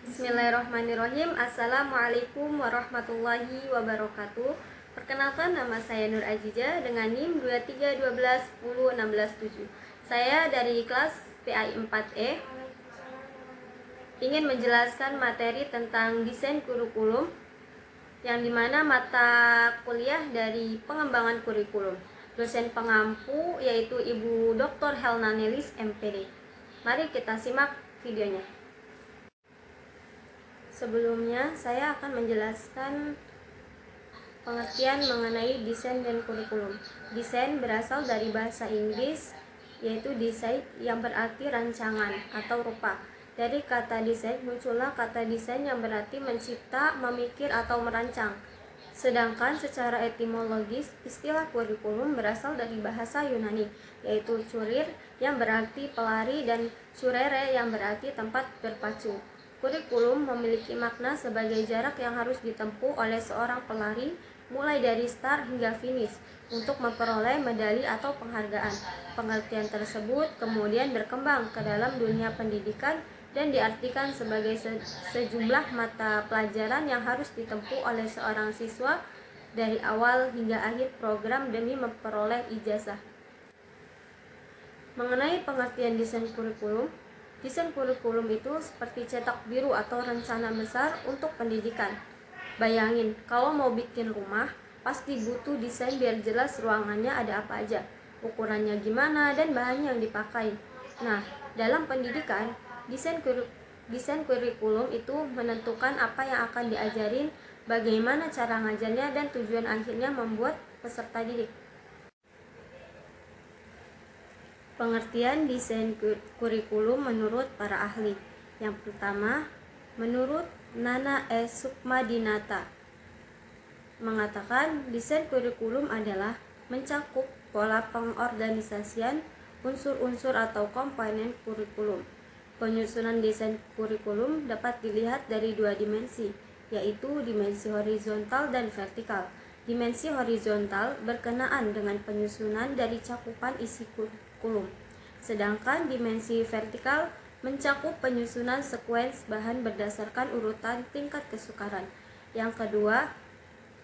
Bismillahirrahmanirrahim. Assalamualaikum warahmatullahi wabarakatuh. Perkenalkan, nama saya Nur Aziza dengan NIM 23121016 Saya dari kelas PAI 4E ingin menjelaskan materi tentang desain kurikulum, yang dimana mata kuliah dari pengembangan kurikulum. Dosen pengampu yaitu Ibu Dr. Helna Nelis MPD. Mari kita simak videonya. Sebelumnya, saya akan menjelaskan pengertian mengenai desain dan kurikulum. Desain berasal dari bahasa Inggris, yaitu design, yang berarti rancangan atau rupa. Dari kata desain muncullah kata desain yang berarti mencipta, memikir, atau merancang. Sedangkan secara etimologis, istilah kurikulum berasal dari bahasa Yunani, yaitu kurir yang berarti pelari dan kurere yang berarti tempat berpacu. Kurikulum memiliki makna sebagai jarak yang harus ditempuh oleh seorang pelari mulai dari start hingga finish untuk memperoleh medali atau penghargaan. Pengertian tersebut kemudian berkembang ke dalam dunia pendidikan dan diartikan sebagai sejumlah mata pelajaran yang harus ditempuh oleh seorang siswa dari awal hingga akhir program demi memperoleh ijazah. Mengenai pengertian desain kurikulum itu seperti cetak biru atau rencana besar untuk pendidikan. Bayangin, kalau mau bikin rumah, pasti butuh desain biar jelas ruangannya ada apa aja, ukurannya gimana, dan bahan yang dipakai. Nah, dalam pendidikan, desain kurikulum itu menentukan apa yang akan diajarin, bagaimana cara ngajarnya, dan tujuan akhirnya membuat peserta didik. Pengertian desain kurikulum menurut para ahli. Yang pertama, menurut Nana S. Sukmadinata, mengatakan desain kurikulum adalah mencakup pola pengorganisasian unsur-unsur atau komponen kurikulum. Penyusunan desain kurikulum dapat dilihat dari dua dimensi, yaitu dimensi horizontal dan vertikal. Dimensi horizontal berkenaan dengan penyusunan dari cakupan isi kurikulum, sedangkan dimensi vertikal mencakup penyusunan sekuens bahan berdasarkan urutan tingkat kesukaran. Yang kedua,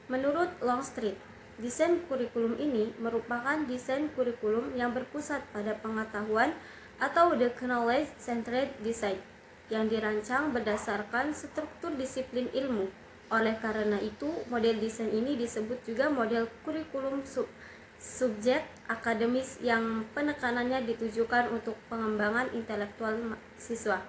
menurut Longstreet, desain kurikulum ini merupakan desain kurikulum yang berpusat pada pengetahuan atau the knowledge-centered design, yang dirancang berdasarkan struktur disiplin ilmu. Oleh karena itu, model desain ini disebut juga model kurikulum subjek akademis yang penekanannya ditujukan untuk pengembangan intelektual siswa.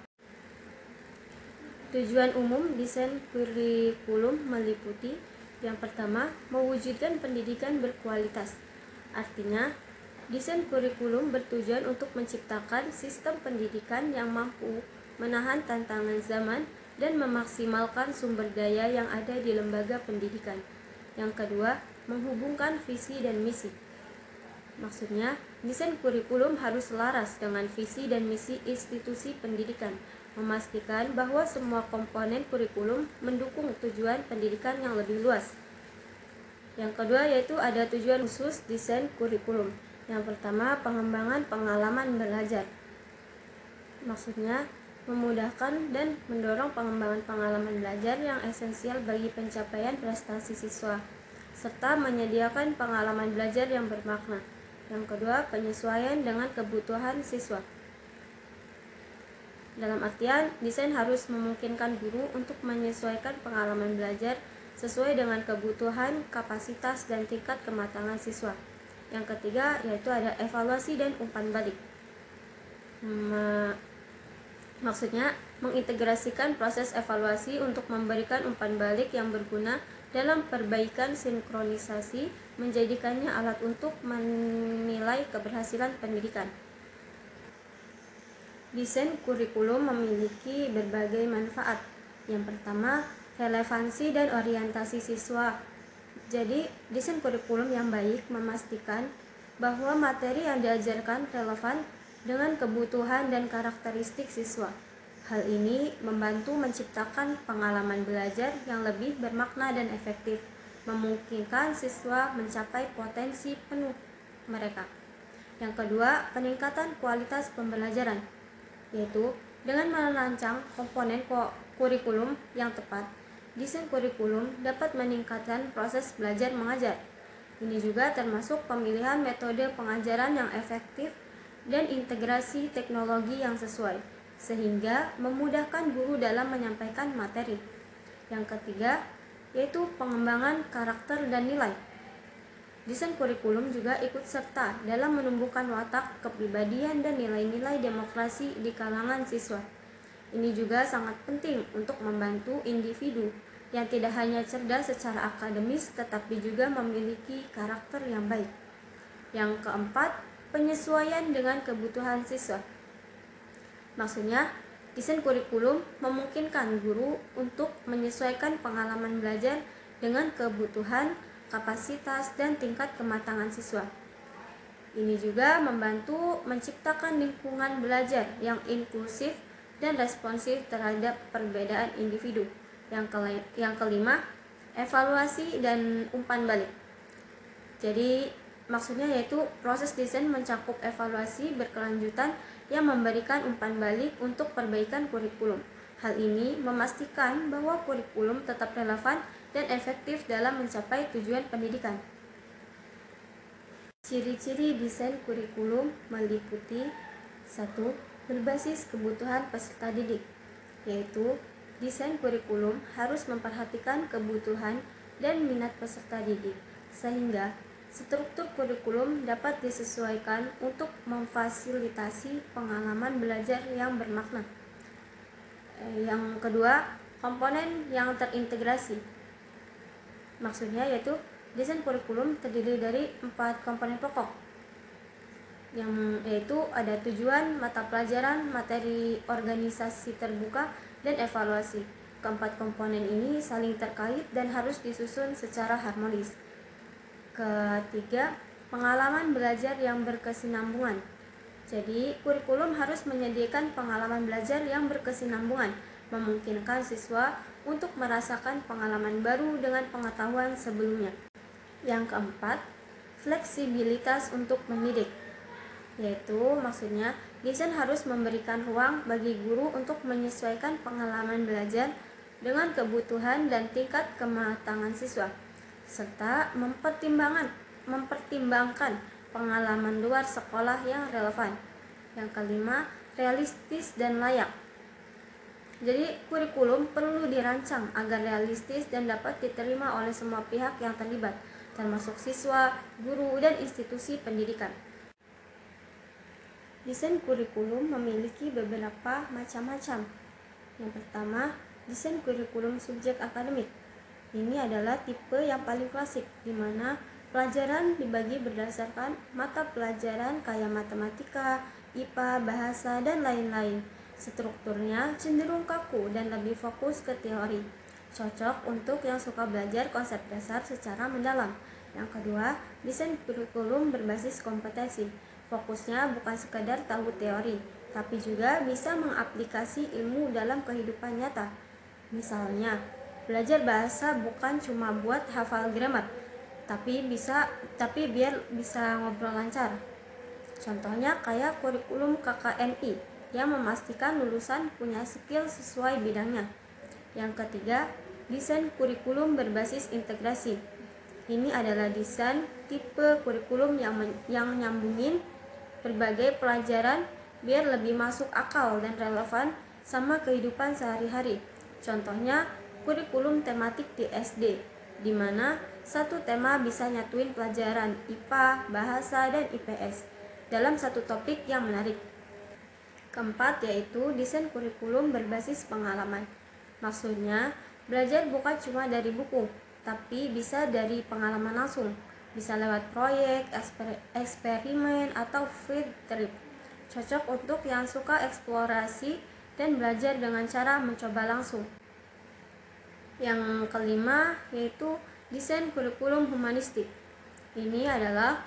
Tujuan umum desain kurikulum meliputi: yang pertama, mewujudkan pendidikan berkualitas. Artinya, desain kurikulum bertujuan untuk menciptakan sistem pendidikan yang mampu menahan tantangan zaman dan memaksimalkan sumber daya yang ada di lembaga pendidikan. Yang kedua, menghubungkan visi dan misi. Maksudnya, desain kurikulum harus selaras dengan visi dan misi institusi pendidikan, memastikan bahwa semua komponen kurikulum mendukung tujuan pendidikan yang lebih luas. Yang kedua yaitu ada tujuan khusus desain kurikulum. Yang pertama, pengembangan pengalaman belajar. Maksudnya, memudahkan dan mendorong pengembangan pengalaman belajar yang esensial bagi pencapaian prestasi siswa, serta menyediakan pengalaman belajar yang bermakna. Yang kedua, penyesuaian dengan kebutuhan siswa. Dalam artian, desain harus memungkinkan guru untuk menyesuaikan pengalaman belajar sesuai dengan kebutuhan, kapasitas, dan tingkat kematangan siswa. Yang ketiga, yaitu ada evaluasi dan umpan balik. Maksudnya, mengintegrasikan proses evaluasi untuk memberikan umpan balik yang berguna dalam perbaikan sinkronisasi, menjadikannya alat untuk menilai keberhasilan pendidikan. Desain kurikulum memiliki berbagai manfaat. Yang pertama, relevansi dan orientasi siswa. Jadi, desain kurikulum yang baik memastikan bahwa materi yang diajarkan relevan dengan kebutuhan dan karakteristik siswa. Hal ini membantu menciptakan pengalaman belajar yang lebih bermakna dan efektif, memungkinkan siswa mencapai potensi penuh mereka. Yang kedua, peningkatan kualitas pembelajaran, yaitu Dengan merancang komponen kurikulum yang tepat, desain kurikulum dapat meningkatkan proses belajar mengajar. Ini juga termasuk pemilihan metode pengajaran yang efektif dan integrasi teknologi yang sesuai, sehingga memudahkan guru dalam menyampaikan materi. Yang ketiga, yaitu pengembangan karakter dan nilai. Desain kurikulum juga ikut serta dalam menumbuhkan watak, kepribadian, dan nilai-nilai demokrasi di kalangan siswa. Ini juga sangat penting untuk membantu individu yang tidak hanya cerdas secara akademis tetapi juga memiliki karakter yang baik. Yang keempat, penyesuaian dengan kebutuhan siswa. Maksudnya, desain kurikulum memungkinkan guru untuk menyesuaikan pengalaman belajar dengan kebutuhan, kapasitas, dan tingkat kematangan siswa. Ini juga membantu menciptakan lingkungan belajar yang inklusif dan responsif terhadap perbedaan individu. Yang kelima, evaluasi dan umpan balik. Jadi maksudnya yaitu proses desain mencakup evaluasi berkelanjutan yang memberikan umpan balik untuk perbaikan kurikulum. Hal ini memastikan bahwa kurikulum tetap relevan dan efektif dalam mencapai tujuan pendidikan. Ciri-ciri desain kurikulum meliputi 1. Berbasis kebutuhan peserta didik, yaitu desain kurikulum harus memperhatikan kebutuhan dan minat peserta didik, sehingga struktur kurikulum dapat disesuaikan untuk memfasilitasi pengalaman belajar yang bermakna. Yang kedua, komponen yang terintegrasi. Maksudnya yaitu desain kurikulum terdiri dari 4 komponen pokok, yaitu ada tujuan, mata pelajaran, materi organisasi terbuka, dan evaluasi. Keempat komponen ini saling terkait dan harus disusun secara harmonis. Ketiga, pengalaman belajar yang berkesinambungan. Jadi, kurikulum harus menyediakan pengalaman belajar yang berkesinambungan, memungkinkan siswa untuk merasakan pengalaman baru dengan pengetahuan sebelumnya. Yang keempat, fleksibilitas untuk mendidik, yaitu maksudnya desain harus memberikan ruang bagi guru untuk menyesuaikan pengalaman belajar dengan kebutuhan dan tingkat kematangan siswa, serta mempertimbangkan pengalaman luar sekolah yang relevan. Yang kelima, realistis dan layak. Jadi kurikulum perlu dirancang agar realistis dan dapat diterima oleh semua pihak yang terlibat, termasuk siswa, guru, dan institusi pendidikan. Desain kurikulum memiliki beberapa macam-macam. Yang pertama, desain kurikulum subjek akademik. Ini adalah tipe yang paling klasik, di mana pelajaran dibagi berdasarkan mata pelajaran kayak matematika, IPA, bahasa, dan lain-lain. Strukturnya cenderung kaku dan lebih fokus ke teori. Cocok untuk yang suka belajar konsep dasar secara mendalam. Yang kedua, desain kurikulum berbasis kompetensi. Fokusnya bukan sekedar tahu teori, tapi juga bisa mengaplikasi ilmu dalam kehidupan nyata. Misalnya, belajar bahasa bukan cuma buat hafal grammar, tapi biar bisa ngobrol lancar. Contohnya kayak kurikulum KKNI yang memastikan lulusan punya skill sesuai bidangnya. Yang ketiga, desain kurikulum berbasis integrasi. Ini adalah desain tipe kurikulum yang nyambungin berbagai pelajaran biar lebih masuk akal dan relevan sama kehidupan sehari-hari. Contohnya kurikulum tematik di SD, di mana satu tema bisa nyatuin pelajaran IPA, bahasa, dan IPS dalam satu topik yang menarik. Keempat, yaitu desain kurikulum berbasis pengalaman. Maksudnya, belajar bukan cuma dari buku, tapi bisa dari pengalaman langsung. Bisa lewat proyek, eksperimen, atau field trip. Cocok untuk yang suka eksplorasi dan belajar dengan cara mencoba langsung. Yang kelima, yaitu desain kurikulum humanistik. Ini adalah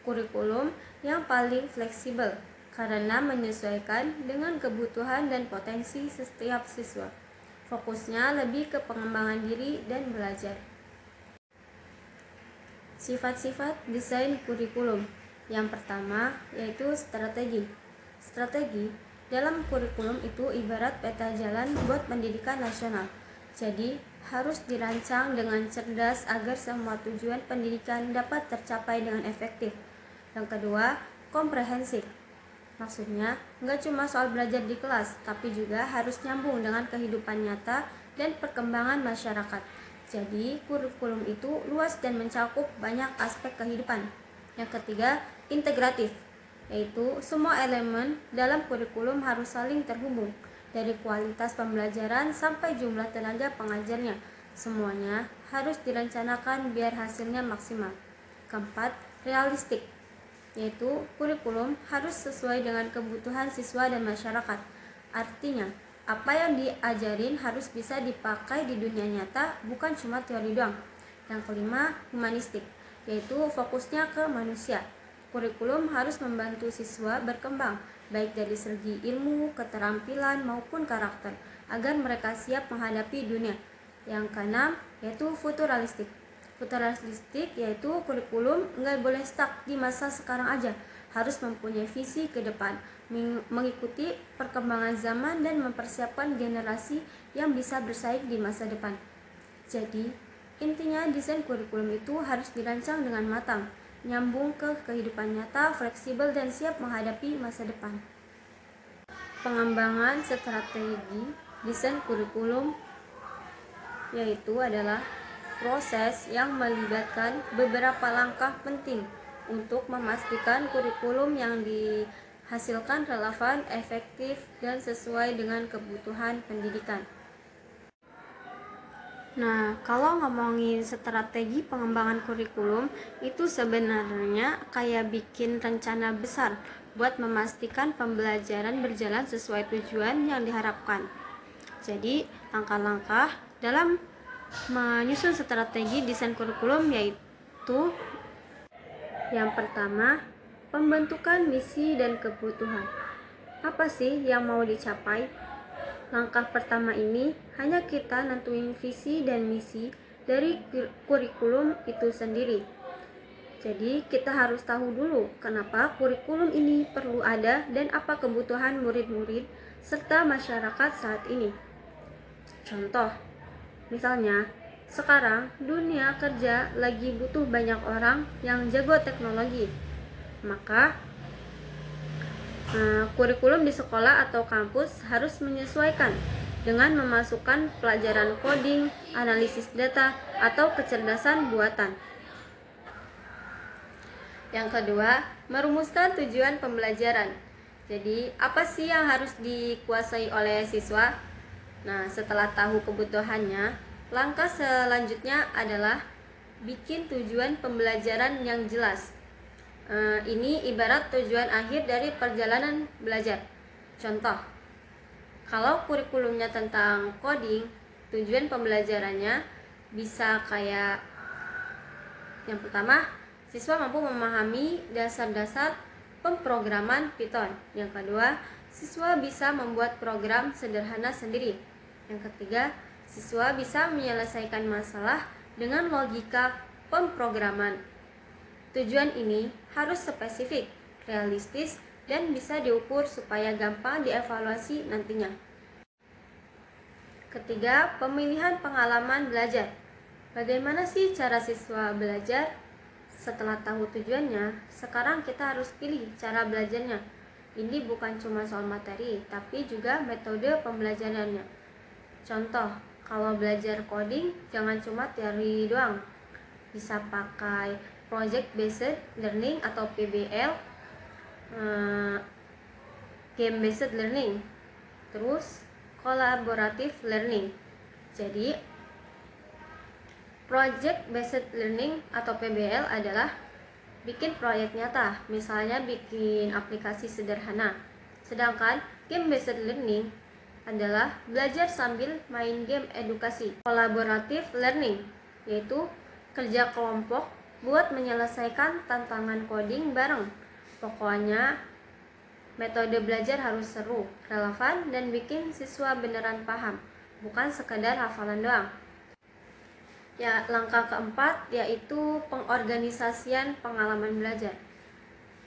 kurikulum yang paling fleksibel karena menyesuaikan dengan kebutuhan dan potensi setiap siswa. Fokusnya lebih ke pengembangan diri dan belajar. Sifat-sifat desain kurikulum. Yang pertama yaitu strategi. Strategi dalam kurikulum itu ibarat peta jalan buat pendidikan nasional. Jadi, harus dirancang dengan cerdas agar semua tujuan pendidikan dapat tercapai dengan efektif. Yang kedua, komprehensif. Maksudnya, nggak cuma soal belajar di kelas, tapi juga harus nyambung dengan kehidupan nyata dan perkembangan masyarakat. Jadi, kurikulum itu luas dan mencakup banyak aspek kehidupan. Yang ketiga, integratif, yaitu semua elemen dalam kurikulum harus saling terhubung, dari kualitas pembelajaran sampai jumlah tenaga pengajarnya. Semuanya harus direncanakan biar hasilnya maksimal. Keempat, realistik, yaitu kurikulum harus sesuai dengan kebutuhan siswa dan masyarakat. Artinya, apa yang diajarin harus bisa dipakai di dunia nyata, bukan cuma teori doang. Yang kelima, humanistik, yaitu fokusnya ke manusia. Kurikulum harus membantu siswa berkembang, baik dari segi ilmu, keterampilan, maupun karakter, agar mereka siap menghadapi dunia. Yang keenam, yaitu futuralistik. Futuralistik yaitu kurikulum nggak boleh stuck di masa sekarang aja, harus mempunyai visi ke depan, mengikuti perkembangan zaman dan mempersiapkan generasi yang bisa bersaing di masa depan. Jadi, intinya desain kurikulum itu harus dirancang dengan matang, nyambung ke kehidupan nyata, fleksibel, dan siap menghadapi masa depan. Pengembangan strategi desain kurikulum yaitu adalah proses yang melibatkan beberapa langkah penting untuk memastikan kurikulum yang dihasilkan relevan, efektif, dan sesuai dengan kebutuhan pendidikan. Nah, kalau ngomongin strategi pengembangan kurikulum, itu sebenarnya kayak bikin rencana besar buat memastikan pembelajaran berjalan sesuai tujuan yang diharapkan. Jadi, langkah-langkah dalam menyusun strategi desain kurikulum yaitu yang pertama, pembentukan misi dan kebutuhan. Apa sih yang mau dicapai? Langkah pertama ini hanya kita nentuin visi dan misi dari kurikulum itu sendiri. Jadi kita harus tahu dulu kenapa kurikulum ini perlu ada dan apa kebutuhan murid-murid serta masyarakat saat ini. Contoh, misalnya sekarang dunia kerja lagi butuh banyak orang yang jago teknologi. Maka kurikulum di sekolah atau kampus harus menyesuaikan dengan memasukkan pelajaran coding, analisis data, atau kecerdasan buatan. Yang kedua, merumuskan tujuan pembelajaran. Jadi, apa sih yang harus dikuasai oleh siswa? Nah, setelah tahu kebutuhannya, langkah selanjutnya adalah bikin tujuan pembelajaran yang jelas. Ini ibarat tujuan akhir dari perjalanan belajar. Contoh, kalau kurikulumnya tentang coding, tujuan pembelajarannya bisa kayak yang pertama, siswa mampu memahami dasar-dasar pemrograman Python. Yang kedua, siswa bisa membuat program sederhana sendiri. Yang ketiga, siswa bisa menyelesaikan masalah dengan logika pemrograman. Tujuan ini harus spesifik, realistis, dan bisa diukur supaya gampang dievaluasi nantinya. Ketiga, pemilihan pengalaman belajar. Bagaimana sih cara siswa belajar? Setelah tahu tujuannya, sekarang kita harus pilih cara belajarnya. Ini bukan cuma soal materi, tapi juga metode pembelajarannya. Contoh, kalau belajar coding, jangan cuma teori doang. Bisa pakai project based learning atau PBL, game based learning, terus collaborative learning. Jadi project based learning atau PBL adalah bikin proyek nyata, misalnya bikin aplikasi sederhana. Sedangkan game based learning adalah belajar sambil main game edukasi. Collaborative learning yaitu kerja kelompok buat menyelesaikan tantangan coding bareng. Pokoknya metode belajar harus seru, relevan, dan bikin siswa beneran paham, bukan sekadar hafalan doang. Ya, langkah keempat yaitu pengorganisasian pengalaman belajar.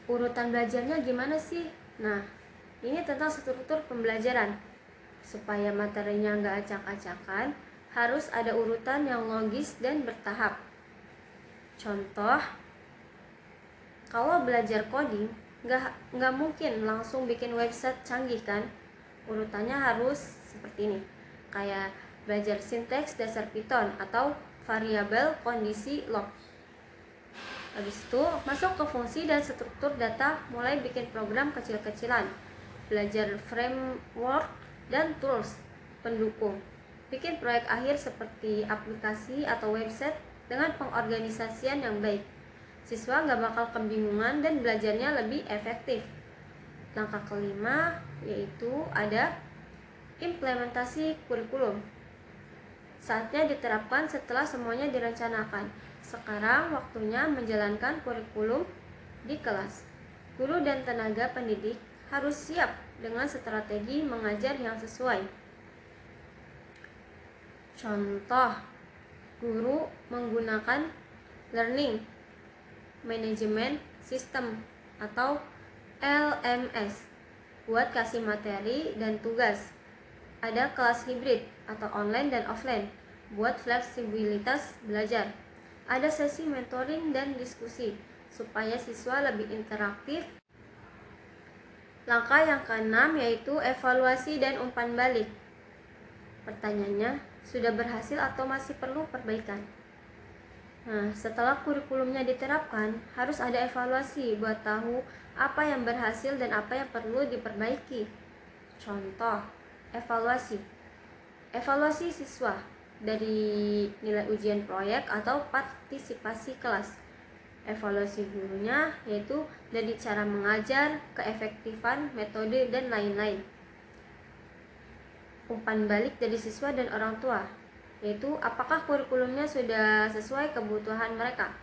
Urutan belajarnya gimana sih? Nah, Ini tentang struktur pembelajaran. Supaya materinya nggak acak-acakan, harus ada urutan yang logis dan bertahap. Contoh, kalau belajar coding, nggak mungkin langsung bikin website canggih kan? Urutannya harus seperti ini. Kayak belajar sinteks dasar Python atau variabel kondisi log. Habis itu masuk ke fungsi dan struktur data, mulai bikin program kecil-kecilan. Belajar framework dan tools pendukung. Bikin proyek akhir seperti aplikasi atau website dengan pengorganisasian yang baik. Siswa nggak bakal kebingungan dan belajarnya lebih efektif. Langkah kelima yaitu ada implementasi kurikulum. Saatnya diterapkan setelah semuanya direncanakan. Sekarang waktunya menjalankan kurikulum di kelas. Guru dan tenaga pendidik harus siap dengan strategi mengajar yang sesuai. Contoh, guru menggunakan learning management system atau LMS buat kasih materi dan tugas. Ada kelas hibrid atau online dan offline buat fleksibilitas belajar. Ada sesi mentoring dan diskusi supaya siswa lebih interaktif. Langkah yang keenam yaitu evaluasi dan umpan balik. Pertanyaannya, sudah berhasil atau masih perlu perbaikan? Nah, setelah kurikulumnya diterapkan, harus ada evaluasi buat tahu apa yang berhasil dan apa yang perlu diperbaiki. Contoh, evaluasi. Evaluasi siswa dari nilai ujian proyek atau partisipasi kelas. Evaluasi gurunya yaitu dari cara mengajar, keefektifan, metode, dan lain-lain. Umpan balik dari siswa dan orang tua, yaitu apakah kurikulumnya sudah sesuai kebutuhan mereka.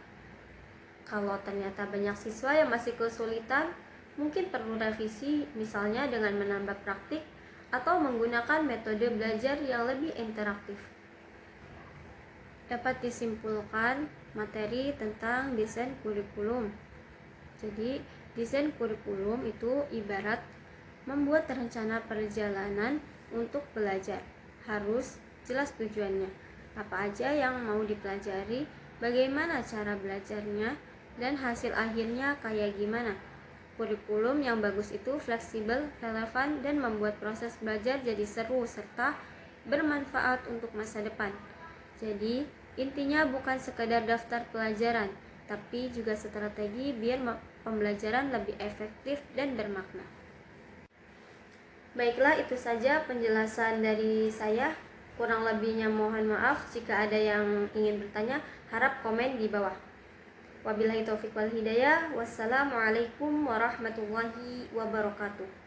Kalau ternyata banyak siswa yang masih kesulitan, mungkin perlu revisi, misalnya dengan menambah praktik atau menggunakan metode belajar yang lebih interaktif. Dapat disimpulkan materi tentang desain kurikulum. Jadi, desain kurikulum itu ibarat membuat rencana perjalanan untuk belajar. Harus jelas tujuannya, apa aja yang mau dipelajari, bagaimana cara belajarnya, dan hasil akhirnya kayak gimana. Kurikulum yang bagus itu fleksibel, relevan, dan membuat proses belajar jadi seru serta bermanfaat untuk masa depan. Jadi, intinya bukan sekedar daftar pelajaran, tapi juga strategi biar pembelajaran lebih efektif dan bermakna. Baiklah, itu saja penjelasan dari saya. Kurang lebihnya mohon maaf. Jika ada yang ingin bertanya, harap komen di bawah. Wabillahi taufiq wal hidayah. Wassalamualaikum warahmatullahi wabarakatuh.